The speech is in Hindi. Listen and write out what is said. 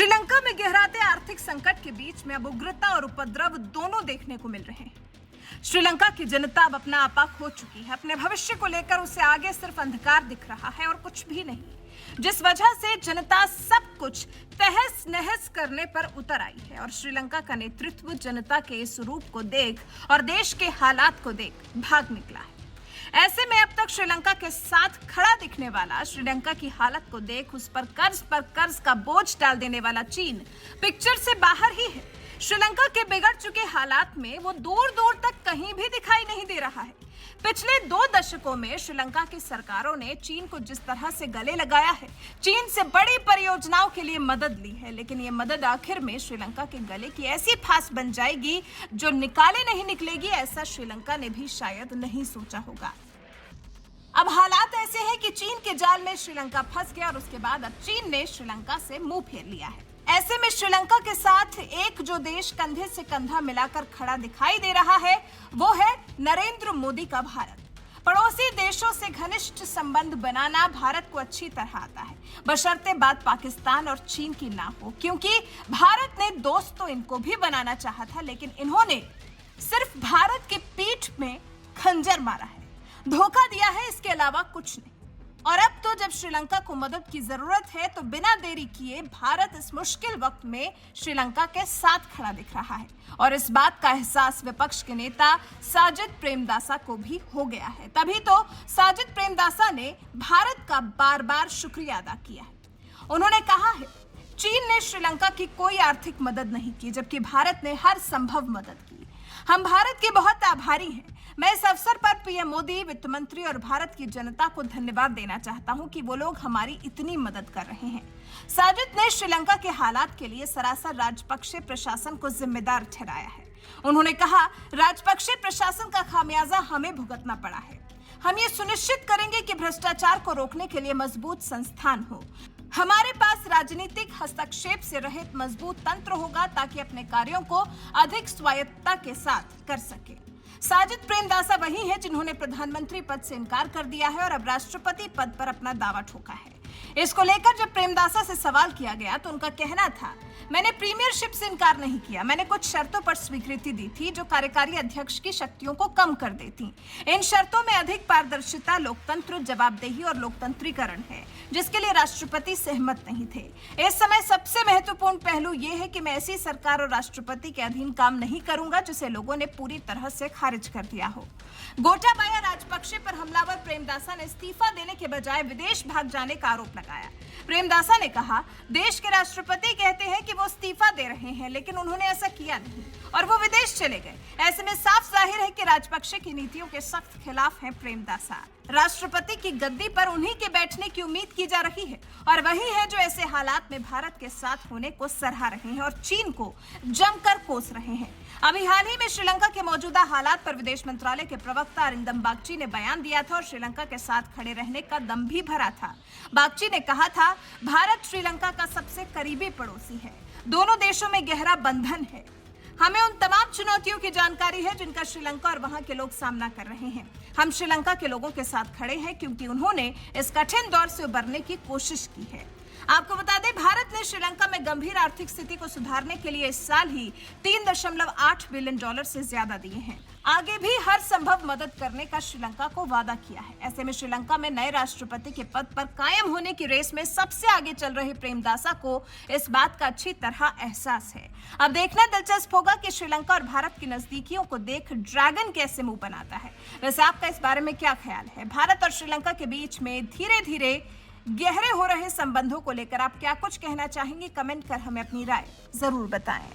श्रीलंका में गहराते आर्थिक संकट के बीच में अब उग्रता और उपद्रव दोनों देखने को मिल रहे हैं। श्रीलंका की जनता अब अपना आपा खो चुकी है। अपने भविष्य को लेकर उसे आगे सिर्फ अंधकार दिख रहा है और कुछ भी नहीं, जिस वजह से जनता सब कुछ तहस नहस करने पर उतर आई है। और श्रीलंका का नेतृत्व जनता के इस रूप को देख और देश के हालात को देख भाग निकला है। ऐसे में अब तक श्रीलंका के साथ खड़ा दिखने वाला, श्रीलंका की हालत को देख उस पर कर्ज का बोझ डाल देने वाला चीन पिक्चर से बाहर ही है। श्रीलंका के बिगड़ चुके हालात में वो दूर दूर तक कहीं भी दिखाई नहीं दे रहा है। पिछले 2 दशकों में श्रीलंका की सरकारों ने चीन को जिस तरह से गले लगाया है, चीन से बड़ी परियोजनाओं के लिए मदद ली है, लेकिन ये मदद आखिर में श्रीलंका के गले की ऐसी फांस बन जाएगी जो निकाले नहीं निकलेगी, ऐसा श्रीलंका ने भी शायद नहीं सोचा होगा। अब हालात ऐसे हैं कि चीन के जाल में श्रीलंका फंस गया और उसके बाद अब चीन ने श्रीलंका से मुंह फेर लिया है। ऐसे में श्रीलंका के साथ एक जो देश कंधे से कंधा मिलाकर खड़ा दिखाई दे रहा है, वो है नरेंद्र मोदी का भारत। पड़ोसी देशों से घनिष्ठ संबंध बनाना भारत को अच्छी तरह आता है, बशर्ते बात पाकिस्तान और चीन की ना हो, क्योंकि भारत ने दोस्त तो इनको भी बनाना चाहा था, लेकिन इन्होंने सिर्फ भारत की पीठ में खंजर मारा है, धोखा दिया है, इसके अलावा कुछ नहीं। और अब तो जब श्रीलंका को मदद की जरूरत है तो बिना देरी किए भारत इस मुश्किल वक्त में श्रीलंका के साथ खड़ा दिख रहा है। और इस बात का एहसास विपक्ष के नेता साजिद प्रेमदासा को भी हो गया है। तभी तो साजिद प्रेमदासा ने भारत का बार बार शुक्रिया अदा किया है। उन्होंने कहा है, चीन ने श्रीलंका की कोई आर्थिक मदद नहीं की, जबकि भारत ने हर संभव मदद की। हम भारत के बहुत आभारी हैं। मैं इस अवसर पर पीएम मोदी, वित्त मंत्री और भारत की जनता को धन्यवाद देना चाहता हूं कि वो लोग हमारी इतनी मदद कर रहे हैं। साजिद ने श्रीलंका के हालात के लिए सरासर राजपक्षे प्रशासन को जिम्मेदार ठहराया है। उन्होंने कहा, राजपक्षे प्रशासन का खामियाजा हमें भुगतना पड़ा है। हम ये सुनिश्चित करेंगे कि भ्रष्टाचार को रोकने के लिए मजबूत संस्थान हो। हमारे पास राजनीतिक हस्तक्षेप से रहित मजबूत तंत्र होगा ताकि अपने कार्यों को अधिक स्वायत्तता के साथ कर सके। साजिद प्रेमदासा वही है जिन्होंने प्रधानमंत्री पद से इनकार कर दिया है और अब राष्ट्रपति पद पर अपना दावा ठोका है। इसको लेकर जब प्रेमदासा से सवाल किया गया तो उनका कहना था, मैंने प्रीमियरशिप से इनकार नहीं किया, मैंने कुछ शर्तों पर स्वीकृति दी थी जो कार्यकारी अध्यक्ष की शक्तियों को कम कर देती। इन शर्तों में अधिक पारदर्शिता, लोकतंत्र, जवाबदेही और लोकतंत्रीकरण है, जिसके लिए राष्ट्रपति सहमत नहीं थे। इस समय सबसे महत्वपूर्ण पहलू यह है कि मैं ऐसी सरकार और राष्ट्रपति के अधीन काम नहीं करूंगा जिसे लोगों ने पूरी तरह से खारिज कर दिया हो। गोटाबाया राजपक्षे पर हमलावर प्रेमदासा ने इस्तीफा देने के बजाय विदेश भाग जाने का आरोप लगाया। प्रेमदासा ने कहा, देश के राष्ट्रपति कहते हैं कि वो इस्तीफा दे रहे हैं, लेकिन उन्होंने ऐसा किया नहीं और वो विदेश चले गए। ऐसे में साफ जाहिर है कि राजपक्षे की नीतियों के सख्त खिलाफ हैं प्रेमदासा। राष्ट्रपति की गद्दी पर उन्हीं के बैठने की उम्मीद की जा रही है और वही है जो ऐसे हालात में भारत के साथ होने को सराह रहे हैं और चीन को जमकर कोस रहे हैं। अभी हाल ही में श्रीलंका के मौजूदा हालात पर विदेश मंत्रालय के प्रवक्ता अरिंदम बागची ने बयान दिया था और श्रीलंका के साथ खड़े रहने का दम भी भरा था। बागची ने कहा था, भारत श्रीलंका का सबसे करीबी पड़ोसी है, दोनों देशों में गहरा बंधन है। हमें उन तमाम चुनौतियों की जानकारी है जिनका श्रीलंका और वहां के लोग सामना कर रहे हैं। हम श्रीलंका के लोगों के साथ खड़े हैं क्योंकि उन्होंने इस कठिन दौर से उबरने की कोशिश की है। आपको बता दें, भारत ने श्रीलंका में गंभीर आर्थिक स्थिति को सुधारने के लिए इस साल ही $3.8 बिलियन से ज्यादा दिए हैं। आगे भी हर संभव मदद करने का श्रीलंका को वादा किया है। ऐसे में श्रीलंका में नए राष्ट्रपति के पद पर कायम होने की रेस में सबसे आगे चल रहे प्रेमदासा को इस बात का अच्छी तरह एहसास है। अब देखना दिलचस्प होगा कि श्रीलंका और भारत की नजदीकियों को देख ड्रैगन कैसे मुंह बनाता है। वैसे आपका इस बारे में क्या ख्याल है? भारत और श्रीलंका के बीच में धीरे धीरे गहरे हो रहे संबंधों को लेकर आप क्या कुछ कहना चाहेंगे? कमेंट कर हमें अपनी राय जरूर बताएं।